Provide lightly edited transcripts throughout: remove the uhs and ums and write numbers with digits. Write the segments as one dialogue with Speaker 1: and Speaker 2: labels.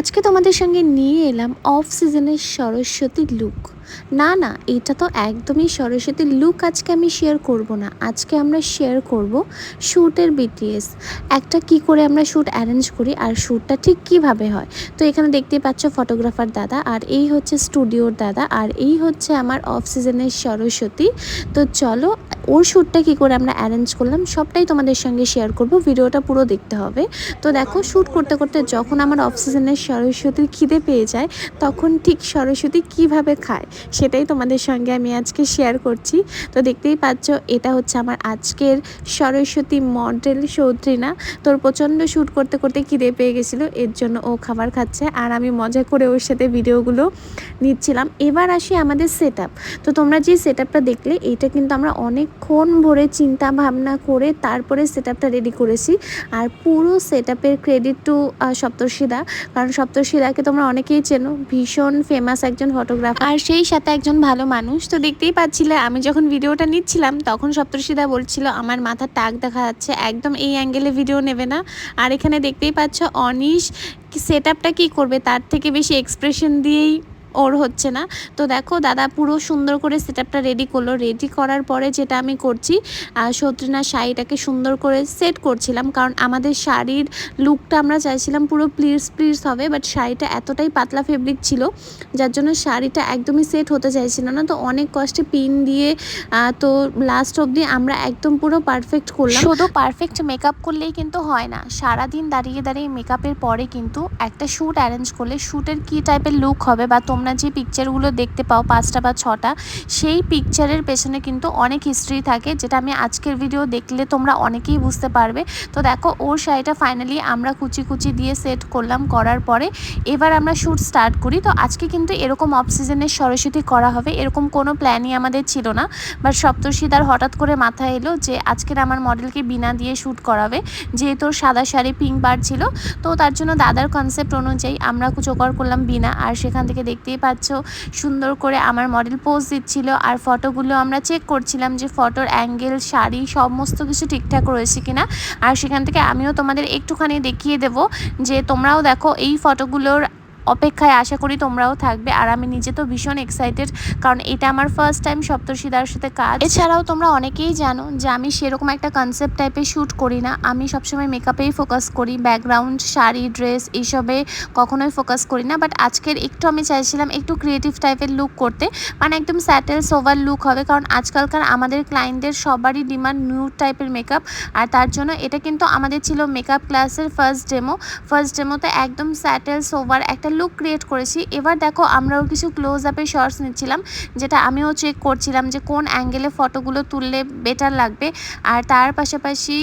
Speaker 1: আজকে তোমাদের সঙ্গে নিয়ে এলাম অফ সিজনের সরস্বতী লুক। না, এটা তো একদমই সরস্বতীর লুক আজকে আমি শেয়ার করব না। আজকে আমরা শেয়ার করব শ্যুটের বিটিএস। একটা কি করে আমরা শ্যুট অ্যারেঞ্জ করি আর শ্যুটটা ঠিক কিভাবে হয়। তো এখানে দেখতেই পাচ্ছ ফটোগ্রাফার দাদা, আর এই হচ্ছে স্টুডিওর দাদা, আর এই হচ্ছে আমার অফ সিজনের সরস্বতী। তো চলো ওর শ্যুটটা কী করে আমরা অ্যারেঞ্জ করলাম সবটাই তোমাদের সঙ্গে শেয়ার করব, ভিডিওটা পুরো দেখতে হবে। তো দেখো, শ্যুট করতে করতে যখন আমার অফ সিজনের সরস্বতীর খিদে পেয়ে যায় তখন ঠিক সরস্বতী কিভাবে খায় সেটাই তোমাদের সঙ্গে আমি আজকে শেয়ার করছি। তো দেখতেই পাচ্ছ এটা হচ্ছে আমার আজকের সরস্বতী মডেল সৌত্রিনা। তোর প্রচণ্ড শ্যুট করতে করতে খিদে পেয়ে গেছিলো, এর জন্য ও খাবার খাচ্ছে আর আমি মজা করে ওর সাথে ভিডিওগুলো নিচ্ছিলাম। এবার আসি আমাদের সেট আপ। তো তোমরা যে সেট আপটা দেখলে এইটা কিন্তু আমরা অনেকক্ষণ ভরে চিন্তা ভাবনা করে তারপরে সেট আপটা রেডি করেছি। আর পুরো সেট আপের ক্রেডিট টু সপ্তর্ষিদা, কারণ সপ্তর্ষিদাকে তোমরা অনেকেই চেনো, ভীষণ ফেমাস একজন ফটোগ্রাফার আর সেই সাথে একজন ভালো মানুষ। তো দেখতেই পাচ্ছিলে আমি যখন ভিডিওটা নিচ্ছিলাম তখন সপ্তর্ষিদা বলছিল আমার মাথার টাক দেখা যাচ্ছে, একদম এই অ্যাঙ্গেলে ভিডিও নেবে না। আর এখানে দেখতেই পাচ্ছ অনিশ সেট আপটা কী করবে তার থেকে বেশি এক্সপ্রেশন দিয়েই ওর হচ্ছে না। তো দেখো দাদা পুরো সুন্দর করে সেট আপটা রেডি করলো। রেডি করার পরে যেটা আমি করছি, সৌত্রিনার শাড়িটাকে সুন্দর করে সেট করছিলাম, কারণ আমাদের শাড়ির লুকটা আমরা চাইছিলাম পুরো প্লিটস হবে, বাট শাড়িটা এতটাই পাতলা ফেব্রিক ছিল যার জন্য শাড়িটা একদমই সেট হতে চাইছিল না। তো অনেক কষ্টে পিন দিয়ে তো লাস্ট অবধি আমরা একদম পুরো পারফেক্ট করলাম। শুধু পারফেক্ট মেকআপ করলেই কিন্তু হয় না, সারাদিন দাঁড়িয়ে দাঁড়িয়ে মেকআপের পরে কিন্তু একটা শ্যুট অ্যারেঞ্জ করলে শ্যুটের কী টাইপের লুক হবে, বা তোমরা যে পিকচারগুলো দেখতে পাও 5টা বা 6টা, সেই পিকচারের পেছনে কিন্তু অনেক হিস্ট্রি থাকে, যেটা আমি আজকের ভিডিও দেখলে তোমরা অনেকেই বুঝতে পারবে। তো দেখো ওর শাড়িটা ফাইনালি আমরা কুচি কুচি দিয়ে সেট করলাম, করার পরে এবার আমরা শ্যুট স্টার্ট করি। তো আজকে কিন্তু এরকম অফ সিজনের সরস্বতী করা হবে এরকম কোনো প্ল্যানই আমাদের ছিল না, বাট সপ্তর্ষিদার হঠাৎ করে মাথায় এলো যে আজকের আমার মডেলকে বিনা দিয়ে শ্যুট করাবে, যেহেতু সাদা শাড়ি পিঙ্ক বার ছিল। তো তার জন্য দাদার কনসেপ্ট অনুযায়ী আমরা জোগাড় করলাম বিনা, আর সেখান থেকে দেখতেই পাচ্ছ সুন্দর করে আমার মডেল পোজ দিচ্ছিল, আর ফটোগুলো আমরা চেক করছিলাম যে ফটোর অ্যাঙ্গেল, শাড়ি সমস্ত কিছু ঠিকঠাক রয়েছে কিনা। আর সেখান থেকে আমিও তোমাদের একটুখানি দেখিয়ে দেব যে তোমরাও দেখো এই ফটোগুলোর অপেক্ষায় আশা করি তোমরাও থাকবে। আর আমি নিজে তো ভীষণ এক্সাইটেড, কারণ এটা আমার ফার্স্ট টাইম সপ্তর্ষিদার সাথে কাজ। এছাড়াও তোমরা অনেকেই জানো যে আমি সেরকম একটা কনসেপ্ট টাইপের শ্যুট করি না, আমি সবসময় মেকআপেই ফোকাস করি, ব্যাকগ্রাউন্ড, শাড়ি, ড্রেস এইসবে কখনোই ফোকাস করি না। বাট আজকের একটু আমি চাইছিলাম একটু ক্রিয়েটিভ টাইপের লুক করতে, মানে একদম স্যাটেল সোভার লুক হবে, কারণ আজকালকার আমাদের ক্লায়েন্টদের সবারই ডিমান্ড নিউড টাইপের মেকআপ। আর তার জন্য এটা কিন্তু আমাদের ছিল মেকআপ ক্লাসের ফার্স্ট ডেমোতে একদম স্যাটেল সোভার একটা লুক ক্রিয়েট করেছি। এবার দেখো আমরাও কিছু ক্লোজ আপে শর্টস নিচ্ছিলাম, যেটা আমিও চেক করছিলাম যে কোন অ্যাঙ্গেলে ফটোগুলো তুললে বেটার লাগবে। আর তার পাশাপাশি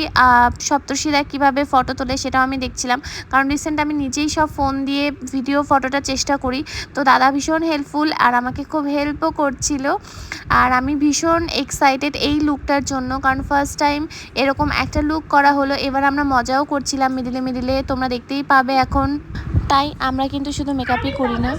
Speaker 1: সপ্তর্ষিদা কীভাবে ফটো তোলে সেটাও আমি দেখছিলাম, কারণ রিসেন্ট আমি নিজেই সব ফোন দিয়ে ভিডিও ফটোটা চেষ্টা করি। তো দাদা ভীষণ হেল্পফুল আর আমাকে খুব হেল্পও করছিল। আর আমি ভীষণ এক্সাইটেড এই লুকটার জন্য, কারণ ফার্স্ট টাইম এরকম একটা লুক করা হলো। এবার আমরা মজাও করছিলাম মিডিলে, তোমরা দেখতেই পাবে এখন। তাই আমরা কিন্তু শুধু মেকআপই করি না,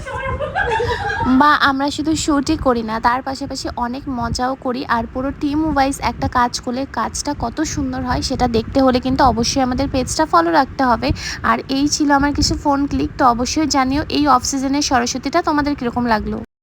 Speaker 1: বা আমরা শুধু শ্যুটই করি না, তার পাশাপাশি অনেক মজাও করি। আর পুরো টিম ওয়াইজ একটা কাজ করলে কাজটা কত সুন্দর হয় সেটা দেখতে হলে কিন্তু অবশ্যই আমাদের পেজটা ফলো রাখতে হবে। আর এই ছিল আমার কিছু ফোন ক্লিক। তো অবশ্যই জানিও এই অফ সিজনের সরস্বতীটা তোমাদের কীরকম লাগলো।